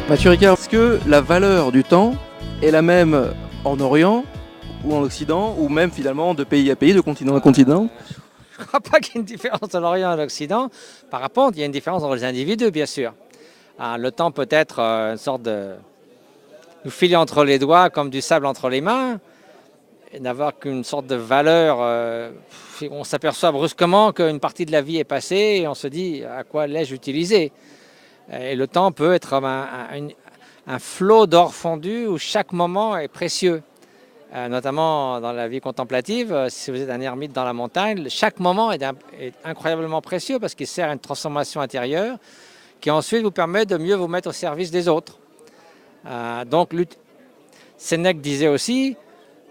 Mathieu Ricard, est-ce que la valeur du temps est la même en Orient ou en Occident, ou même finalement de pays à pays, de continent à continent? Je ne crois pas qu'il y ait une différence entre l'Orient et l'Occident. Par contre, il y a une différence entre les individus, bien sûr. Le temps peut être une sorte de nous filer entre les doigts comme du sable entre les mains, et n'avoir qu'une sorte de valeur. On s'aperçoit brusquement qu'une partie de la vie est passée et on se dit à quoi l'ai-je utilisé. Et le temps peut être comme un flot d'or fondu où chaque moment est précieux. Notamment dans la vie contemplative, si vous êtes un ermite dans la montagne, chaque moment est incroyablement précieux parce qu'il sert à une transformation intérieure qui ensuite vous permet de mieux vous mettre au service des autres. Donc Sénèque disait aussi,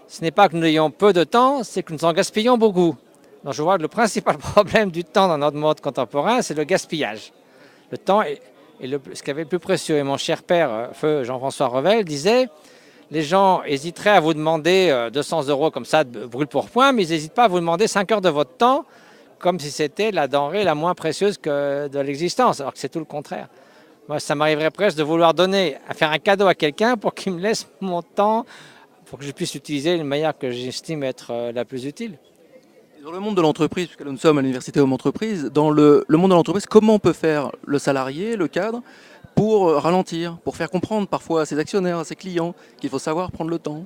ce n'est pas que nous ayons peu de temps, c'est que nous en gaspillons beaucoup. Donc je vois que le principal problème du temps dans notre monde contemporain, c'est le gaspillage. Le temps est ce qu'il y avait le plus précieux. Et mon cher père, feu Jean-François Revel, disait, les gens hésiteraient à vous demander 200 € comme ça, brûle pour point, mais ils n'hésitent pas à vous demander 5 heures de votre temps, comme si c'était la denrée la moins précieuse que de l'existence, alors que c'est tout le contraire. Moi, ça m'arriverait presque de vouloir faire un cadeau à quelqu'un pour qu'il me laisse mon temps, pour que je puisse l'utiliser d'une manière que j'estime être la plus utile. Dans le monde de l'entreprise, puisque nous sommes à l'université Homme Entreprise, dans le monde de l'entreprise, comment peut faire le salarié, le cadre, pour ralentir, pour faire comprendre parfois à ses actionnaires, à ses clients, qu'il faut savoir prendre le temps?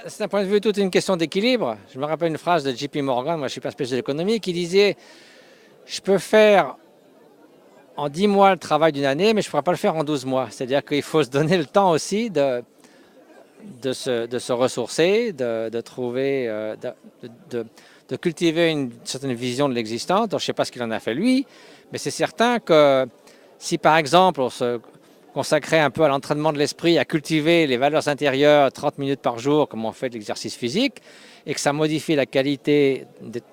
C'est d'un point de vue toute une question d'équilibre. Je me rappelle une phrase de JP Morgan, moi je ne suis pas spécialiste de l'économie, qui disait « Je peux faire en 10 mois le travail d'une année, mais je ne pourrai pas le faire en 12 mois. » C'est-à-dire qu'il faut se donner le temps aussi de se ressourcer, de trouver, de cultiver une certaine vision de l'existence. Donc je ne sais pas ce qu'il en a fait lui, mais c'est certain que si par exemple on se consacrait un peu à l'entraînement de l'esprit, à cultiver les valeurs intérieures 30 minutes par jour, comme on fait de l'exercice physique, et que ça modifie la qualité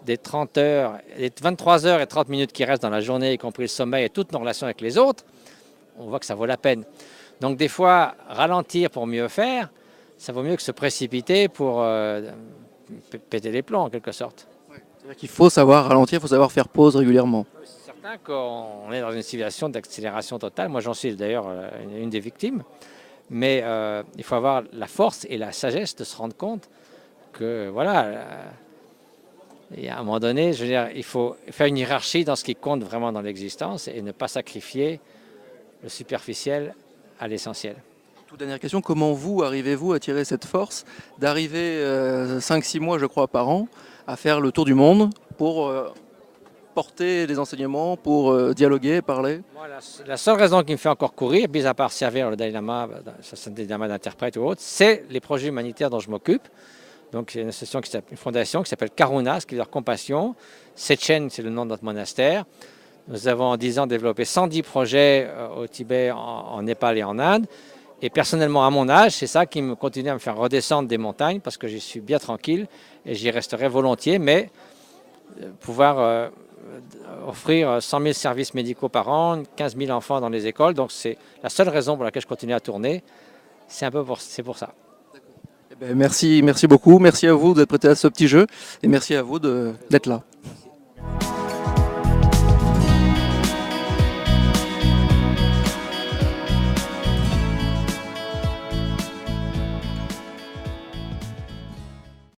des 30 heures, des 23 heures et 30 minutes qui restent dans la journée, y compris le sommeil et toutes nos relations avec les autres, on voit que ça vaut la peine. Donc des fois, ralentir pour mieux faire, ça vaut mieux que se précipiter pour péter les plombs en quelque sorte. C'est-à-dire qu'il faut savoir ralentir, il faut savoir faire pause régulièrement. C'est certain qu'on est dans une situation d'accélération totale. Moi, j'en suis d'ailleurs une des victimes. Mais il faut avoir la force et la sagesse de se rendre compte que, voilà, et à un moment donné, je veux dire, il faut faire une hiérarchie dans ce qui compte vraiment dans l'existence et ne pas sacrifier le superficiel à l'essentiel. Toute dernière question, comment arrivez-vous à tirer cette force d'arriver 5-6 mois, je crois, par an, à faire le tour du monde pour porter des enseignements, pour dialoguer, parler? Moi, la seule raison qui me fait encore courir, mis à part servir le Dalai Lama, le Dalai Lama d'interprète ou autre, c'est les projets humanitaires dont je m'occupe. Donc, c'est une fondation qui s'appelle Karuna, ce qui veut dire compassion. Sechen, c'est le nom de notre monastère. Nous avons en 10 ans développé 110 projets au Tibet, en Népal et en Inde. Et personnellement, à mon âge, c'est ça qui me continue à me faire redescendre des montagnes parce que j'y suis bien tranquille et j'y resterai volontiers. Mais pouvoir offrir 100 000 services médicaux par an, 15 000 enfants dans les écoles, donc c'est la seule raison pour laquelle je continue à tourner. C'est pour ça. Eh bien, merci beaucoup. Merci à vous d'être prêté à ce petit jeu et merci à vous d'être là.